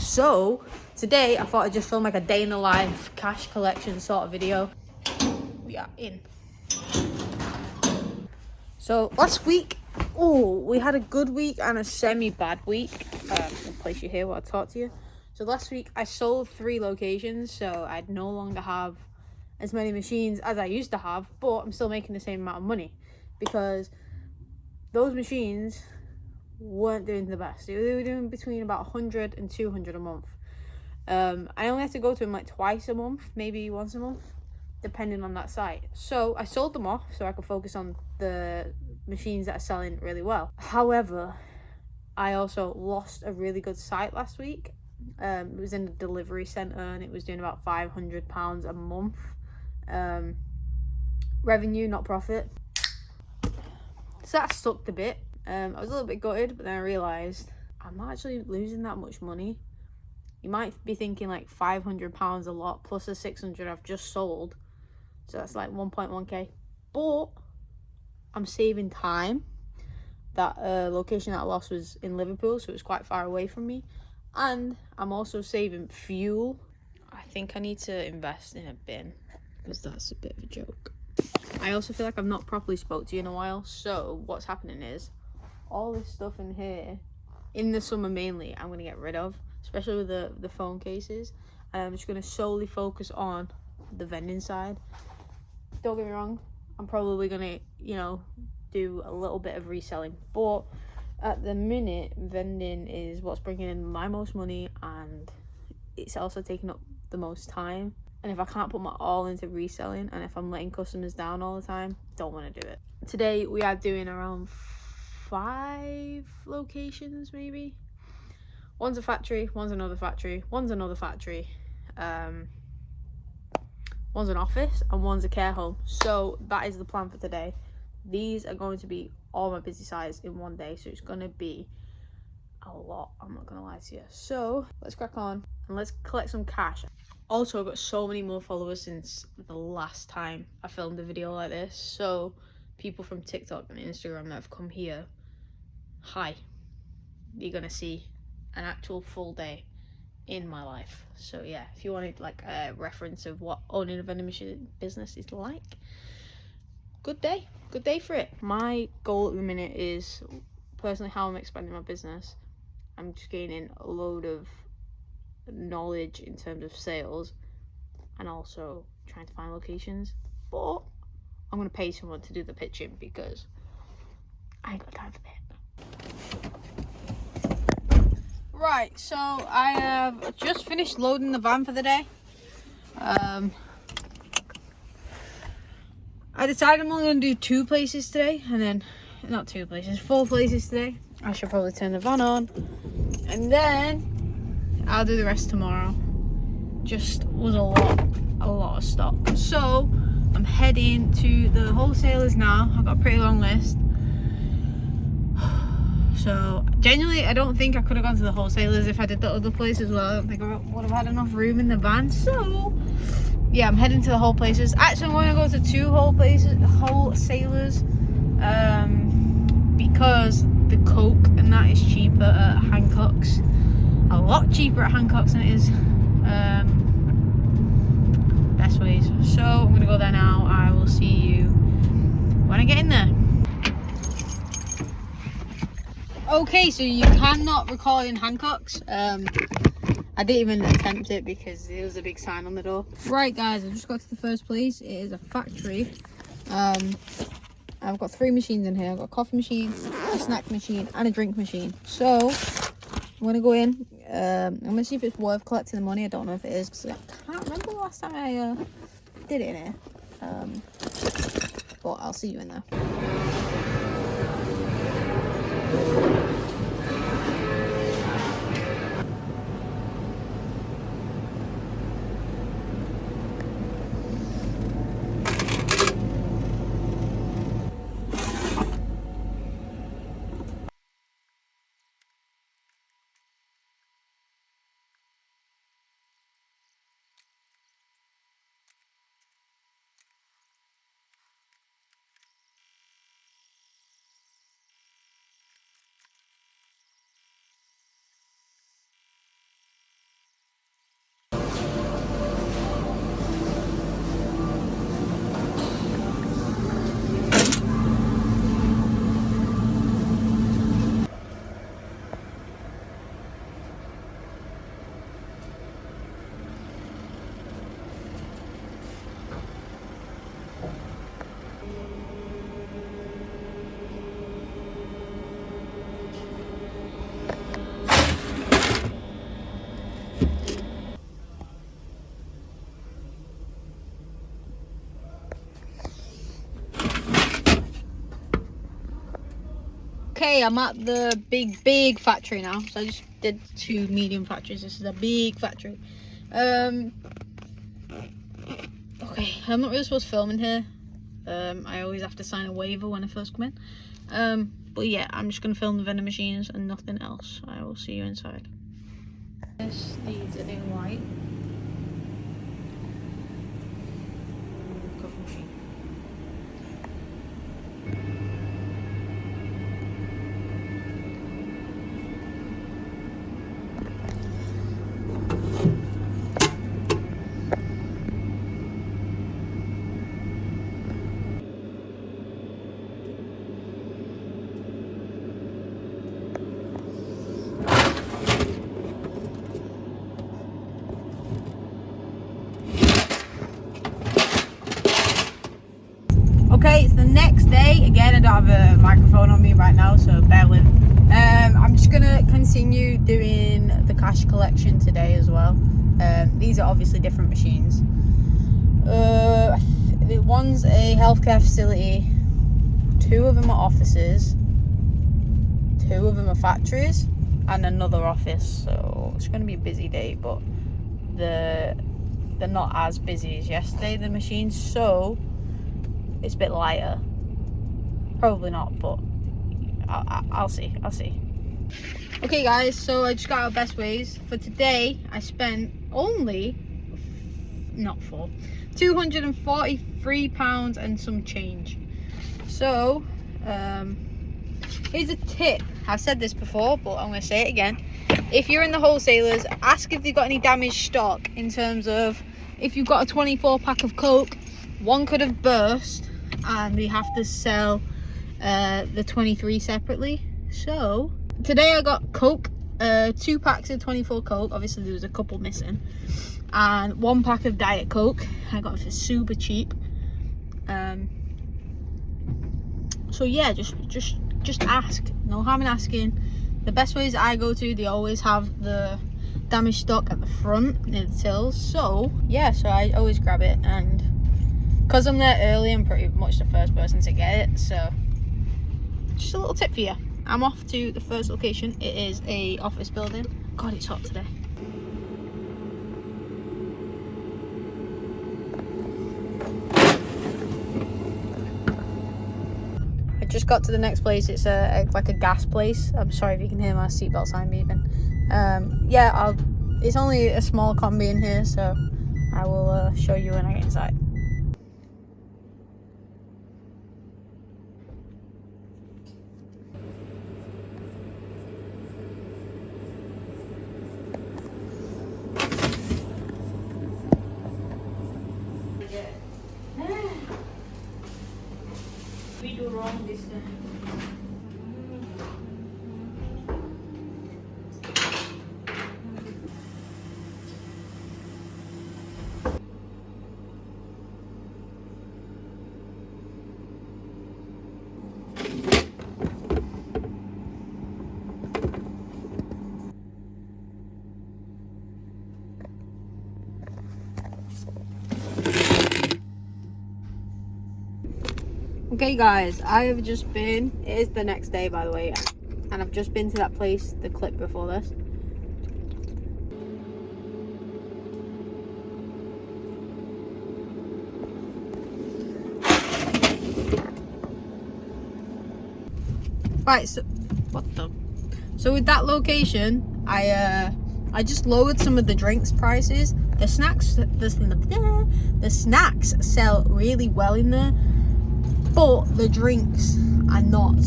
So today I thought I'd just film like a day in the life cash collection sort of video. We are in. So last week, we had a good week and a semi-bad week. I'll place you here while I talk to you. So last week I sold 3 locations, so I'd no longer have as many machines as I used to have, but I'm still making the same amount of money because those machines weren't doing the best. They were doing between about 100 and 200 a month. I only have to go to them like twice a month, maybe once a month, depending on that site. So I sold them off so I could focus on the machines that are selling really well. However, I also lost a really good site last week. It was in a delivery centre and it was doing about £500 a month. Revenue, not profit. So that sucked a bit. I was a little bit gutted, but then I realised I'm not actually losing that much money. You might be thinking like £500 a lot plus the 600 I've just sold. So that's like 1.1k. But I'm saving time. That location that I lost was in Liverpool, so it was quite far away from me. And I'm also saving fuel. I think I need to invest in a bin because that's a bit of a joke. I also feel like I've not properly spoke to you in a while. So what's happening is all this stuff in here, in the summer mainly, I'm going to get rid of, especially with the phone cases. And I'm just going to solely focus on the vending side. Don't get me wrong, I'm probably going to, do a little bit of reselling. But at the minute, vending is what's bringing in my most money, and it's also taking up the most time. And if I can't put my all into reselling, and if I'm letting customers down all the time, don't want to do it. Today we are doing around 5 locations maybe. One's a factory, one's another factory, one's another factory, one's an office, and one's a care home. So that is the plan for today. These are going to be all my busy sites in one day, so it's going to be a lot, I'm not going to lie to you. So let's crack on and let's collect some cash. Also, I've got so many more followers since the last time I filmed a video like this. So people from TikTok and Instagram that have come here, hi, you're going to see an actual full day in my life. So yeah, if you wanted like a reference of what owning a vending machine business is like, good day for it. My goal at the minute is personally how I'm expanding my business. I'm just gaining a load of knowledge in terms of sales and also trying to find locations, but I'm going to pay someone to do the pitching because I ain't got time for that. Right, so I have just finished loading the van for the day. I decided I'm only going to do 2 places today, and then, not 2 places, 4 places today. I should probably turn the van on, and then I'll do the rest tomorrow. Just was a lot of stock. So I'm heading to the wholesalers now. I've got a pretty long list. So genuinely, I don't think I could have gone to the wholesalers if I did the other place as well. I don't think I would have had enough room in the van. So yeah, I'm heading to the whole places. Actually, I'm going to go to 2 wholesalers because the Coke and that is cheaper at Hancock's. A lot cheaper at Hancock's than it is Best Ways. So I'm going to go there now. I will see you when I get in there. Okay, so you cannot record in Hancock's. I didn't even attempt it because there was a big sign on the door. Right guys, I just got to the first place. It is a factory. I've got 3 machines in here. I've got a coffee machine, a snack machine, and a drink machine. So I'm gonna go in. I'm gonna see if it's worth collecting the money. I don't know if it is because I can't remember the last time I did it in here. But I'll see you in there. Okay, I'm at the big factory now. So I just did 2 medium factories. This is a big factory. Okay, I'm not really supposed to film in here. I always have to sign a waiver when I first come in. But yeah, I'm just gonna film the vending machines and nothing else. I will see you inside. This needs a new light. Coffee machine. Okay, it's the next day. Again, I don't have a microphone on me right now, so bear with. I'm just gonna continue doing the cash collection today as well. These are obviously different machines. One's a healthcare facility, 2 of them are offices, 2 of them are factories, and another office. So it's gonna be a busy day, but they're not as busy as yesterday, the machines, so it's a bit lighter. Probably not, but I'll see. Okay guys, so I just got out Best Ways. For today, I spent only, not full, £243 and some change. So, here's a tip. I've said this before, but I'm going to say it again. If you're in the wholesalers, ask if they've got any damaged stock, in terms of if you've got a 24 pack of Coke, one could have burst and they have to sell the 23 separately. So today I got Coke, 2 packs of 24 Coke. Obviously there was a couple missing, and 1 pack of Diet Coke. I got it for super cheap. So yeah, just ask. No harm in asking. The Best Ways I go to, they always have the damaged stock at the front near the tills. So yeah, so I always grab it, and because I'm there early, I'm pretty much the first person to get it. So just a little tip for you. I'm off to the first location. It is a office building. God, it's hot today. I just got to the next place. It's like a gas place. I'm sorry if you can hear my seatbelt sign beeping. Yeah, it's only a small combi in here, so I will show you when I get inside. We do wrong this time. Okay guys, I have just been, it is the next day by the way, and I've just been to that place, the clip before this. Right, so so with that location, I just lowered some of the drinks prices. The snacks sell really well in there, but the drinks are not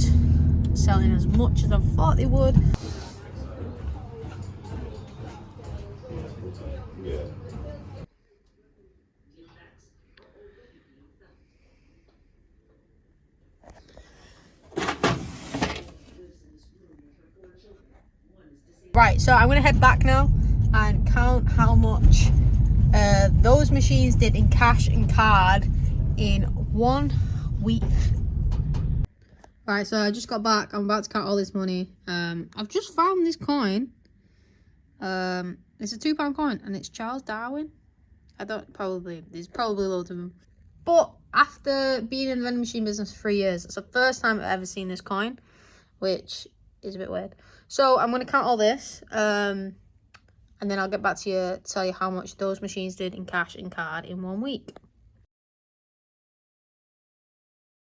selling as much as I thought they would. Right, so I'm gonna head back now and count how much those machines did in cash and card in 1 week. Right, so I just got back. I'm about to count all this money. I've just found this coin. It's a £2 coin, and it's Charles Darwin. There's probably loads of them. But after being in the vending machine business for 3 years, it's the first time I've ever seen this coin, which is a bit weird. So I'm going to count all this, and then I'll get back to you to tell you how much those machines did in cash and card in 1 week.